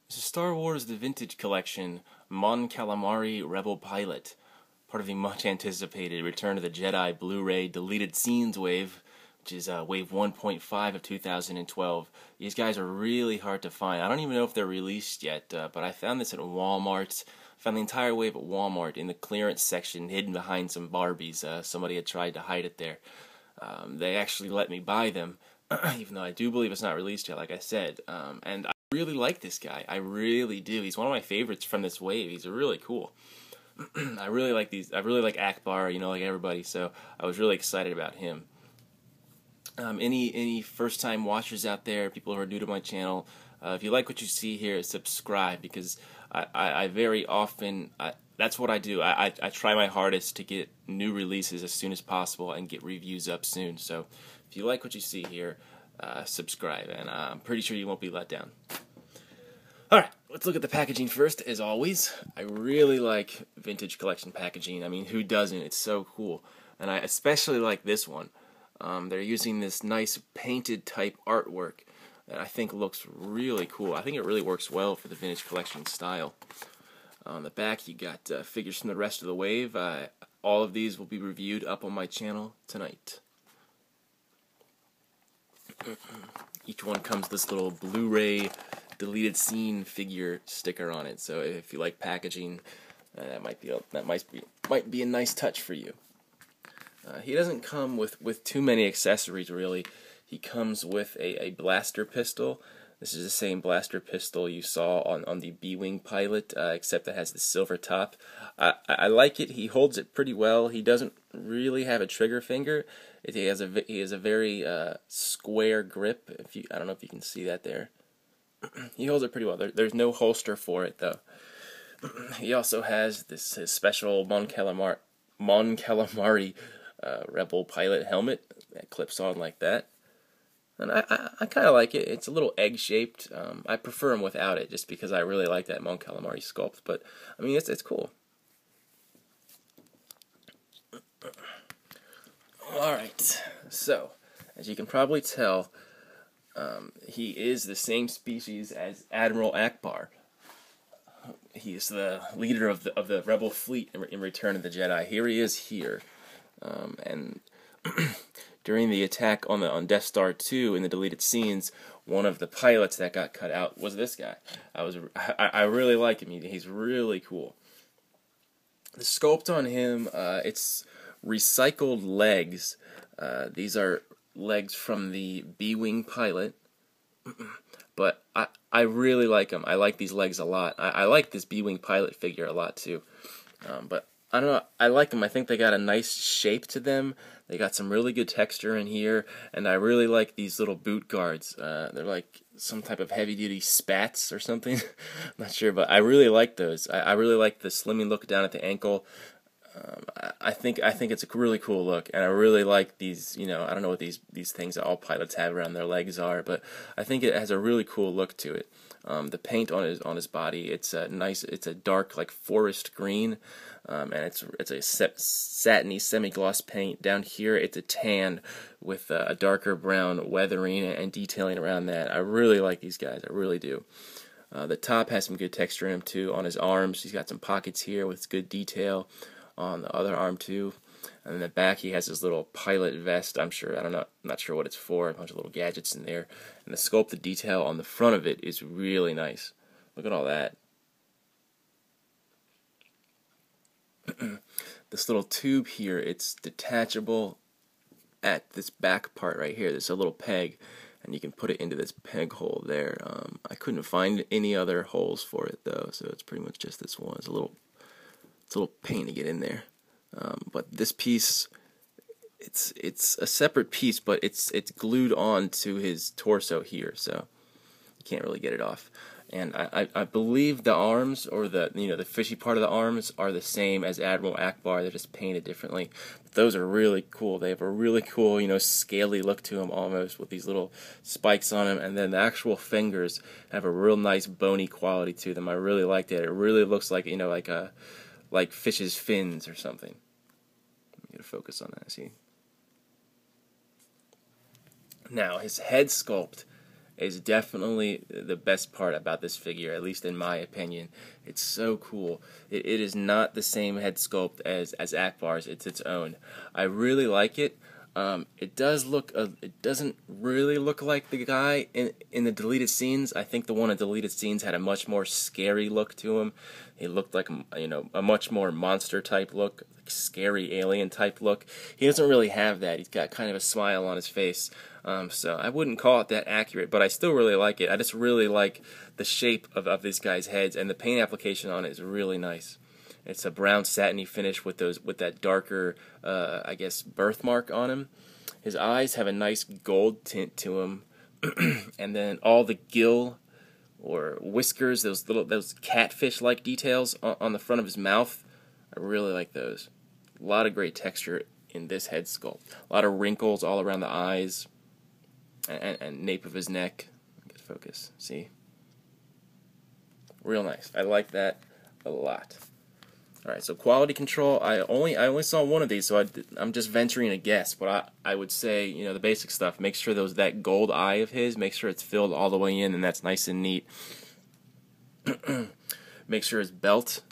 This is Star Wars The Vintage Collection, Mon Calamari Rebel Pilot, part of the much-anticipated Return of the Jedi Blu-ray Deleted Scenes wave, which is wave 1.5 of 2012. These guys are really hard to find. I don't even know if they're released yet, but I found this at Walmart. I found the entire wave at Walmart in the clearance section, hidden behind some Barbies. Somebody had tried to hide it there. They actually let me buy them, even though I do believe it's not released yet, like I said. And I really like this guy. I really do. He's one of my favorites from this wave. He's really cool. I really like these. I really like Akbar, like everybody. So I was really excited about him. Any first-time watchers out there, people who are new to my channel, if you like what you see here, subscribe, because I very often, that's what I do. I try my hardest to get new releases as soon as possible and get reviews up soon. So if you like what you see here, subscribe, and I'm pretty sure you won't be let down. Alright, let's look at the packaging first, as always. I really like vintage collection packaging. I mean, who doesn't? It's so cool. And I especially like this one. They're using this nice painted type artwork that I think looks really cool. I think it really works well for the vintage collection style. On the back, you got figures from the rest of the wave. All of these will be reviewed up on my channel tonight. Each one comes with this little Blu-ray deleted scene figure sticker on it. So if you like packaging, that might be a nice touch for you. He doesn't come with too many accessories, really. He comes with a blaster pistol. This is the same blaster pistol you saw on the B-Wing pilot, except it has the silver top. I like it. He holds it pretty well. He doesn't really have a trigger finger. He has a very square grip. I don't know if you can see that there. He holds it pretty well. There's no holster for it, though. He also has his special Mon Calamari Rebel pilot helmet that clips on like that. And I kind of like it. It's a little egg-shaped. I prefer him without it, just because I really like that Mon Calamari sculpt. But, I mean, it's cool. Alright, so, as you can probably tell, he is the same species as Admiral Akbar. He is the leader of the Rebel fleet in Return of the Jedi. Here he is here. And during the attack on Death Star 2 in the deleted scenes, one of the pilots that got cut out was this guy. I really like him. He's really cool. The sculpt on him, it's recycled legs. These are legs from the B-Wing pilot. But I really like them. I like these legs a lot. I like this B-Wing pilot figure a lot too. But I don't know, I like them. I think they got a nice shape to them. They got some really good texture in here, and I really like these little boot guards. They're like some type of heavy-duty spats or something. I'm not sure, but I really like those. I really like the slimming look down at the ankle. I think it's a really cool look, and I really like these. I don't know what these things that all pilots have around their legs are, but I think it has a really cool look to it. The paint on his body, it's a nice, it's a dark like forest green, and it's a satiny semi-gloss paint. Down here, it's a tan with a darker brown weathering and detailing around that. I really like these guys, I really do. The top has some good texture in him too. On his arms, he's got some pockets here with good detail. On the other arm too, and in the back he has his little pilot vest. I'm not sure what it's for. A bunch of little gadgets in there, and the sculpted detail on the front of it is really nice. Look at all that. This little tube here, it's detachable at this back part right here. There's a little peg, and you can put it into this peg hole there. I couldn't find any other holes for it though, so it's pretty much just this one. It's a little pain to get in there, but this piece, it's a separate piece, but it's glued on to his torso here, so you can't really get it off. And I believe the arms, or the fishy part of the arms, are the same as Admiral Akbar. They're just painted differently. But those are really cool. They have a really cool, scaly look to them almost, with these little spikes on them. And then the actual fingers have a real nice bony quality to them. I really like that. It really looks like like fish's fins or something. Let me get a focus on that, see? Now, his head sculpt is definitely the best part about this figure, at least in my opinion. It's so cool. It is not the same head sculpt as Akbar's. It's its own. I really like it. It doesn't really look like the guy in the deleted scenes. I think the one in deleted scenes had a much more scary look to him. He looked like, a much more monster type look, like scary alien type look. He doesn't really have that. He's got kind of a smile on his face. So I wouldn't call it that accurate, but I still really like it. I just really like the shape of these guys' heads, and the paint application on it is really nice. It's a brown satiny finish with that darker, I guess, birthmark on him. His eyes have a nice gold tint to him, and then all the gill or whiskers, those catfish-like details on the front of his mouth, I really like those. A lot of great texture in this head sculpt. A lot of wrinkles all around the eyes and nape of his neck. Get focus. See, real nice. I like that a lot. Alright, so quality control, I only saw one of these, so I'm just venturing a guess, but I would say, the basic stuff. Make sure that gold eye of his, make sure it's filled all the way in, and that's nice and neat. Make sure his belt,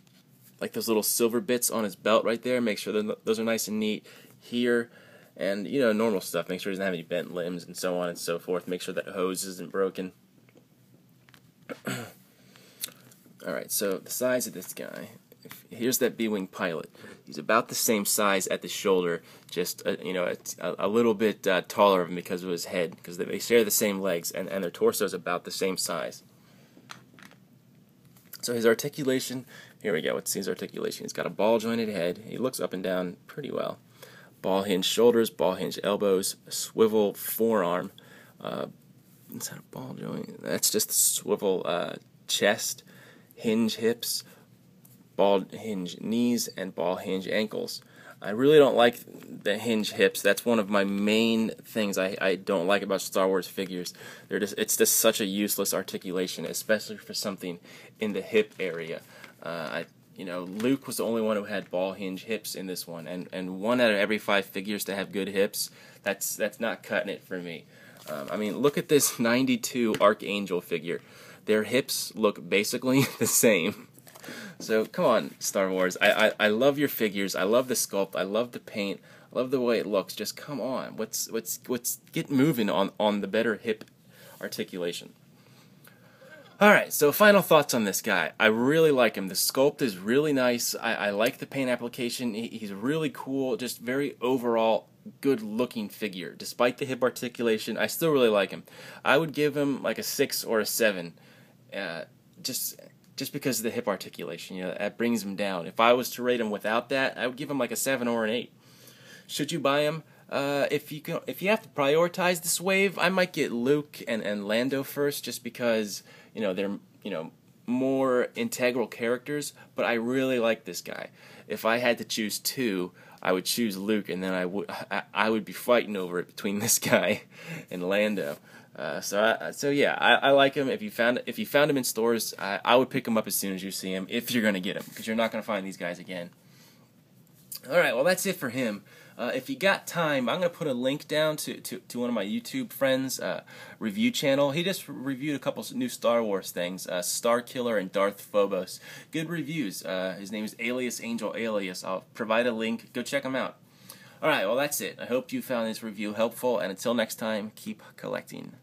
like those little silver bits on his belt right there, make sure those are nice and neat here. And, normal stuff. Make sure he doesn't have any bent limbs and so on and so forth. Make sure that hose isn't broken. Alright, so the size of this guy. Here's that B-Wing pilot. He's about the same size at the shoulder, just a little bit taller of him because of his head, because they share the same legs, and their torso is about the same size. So his articulation, here we go. Let's see his articulation. He's got a ball-jointed head. He looks up and down pretty well. Ball-hinged shoulders, ball-hinged elbows, a swivel forearm. Is that a ball joint? That's just a swivel chest, hinge hips, ball hinge knees, and ball hinge ankles. I really don't like the hinge hips. That's one of my main things I don't like about Star Wars figures. It's just such a useless articulation, especially for something in the hip area. Luke was the only one who had ball hinge hips in this one, and 1 out of every 5 figures to have good hips, that's not cutting it for me. Look at this 92 Archangel figure. Their hips look basically the same. So come on, Star Wars. I love your figures. I love the sculpt. I love the paint. I love the way it looks. Just come on. Let's get moving on the better hip articulation. Alright, so final thoughts on this guy. I really like him. The sculpt is really nice. I like the paint application. He's really cool. Just very overall good looking figure. Despite the hip articulation, I still really like him. I would give him like a 6 or a 7. Just because of the hip articulation, that brings him down. If I was to rate him without that, I would give him like a 7 or an 8. Should you buy him? If you have to prioritize this wave, I might get Luke and Lando first, just because they're more integral characters. But I really like this guy. If I had to choose 2, I would choose Luke, and then I would be fighting over it between this guy and Lando. So yeah, I like him. If you found him in stores, I would pick him up as soon as you see him, if you're gonna get him, because you're not gonna find these guys again. All right, well that's it for him. If you got time, I'm gonna put a link down to one of my YouTube friends' review channel. He just reviewed a couple new Star Wars things, Starkiller and Darth Phobos. Good reviews. His name is aliasangelalias. I'll provide a link. Go check him out. All right, well that's it. I hope you found this review helpful, and until next time, keep collecting.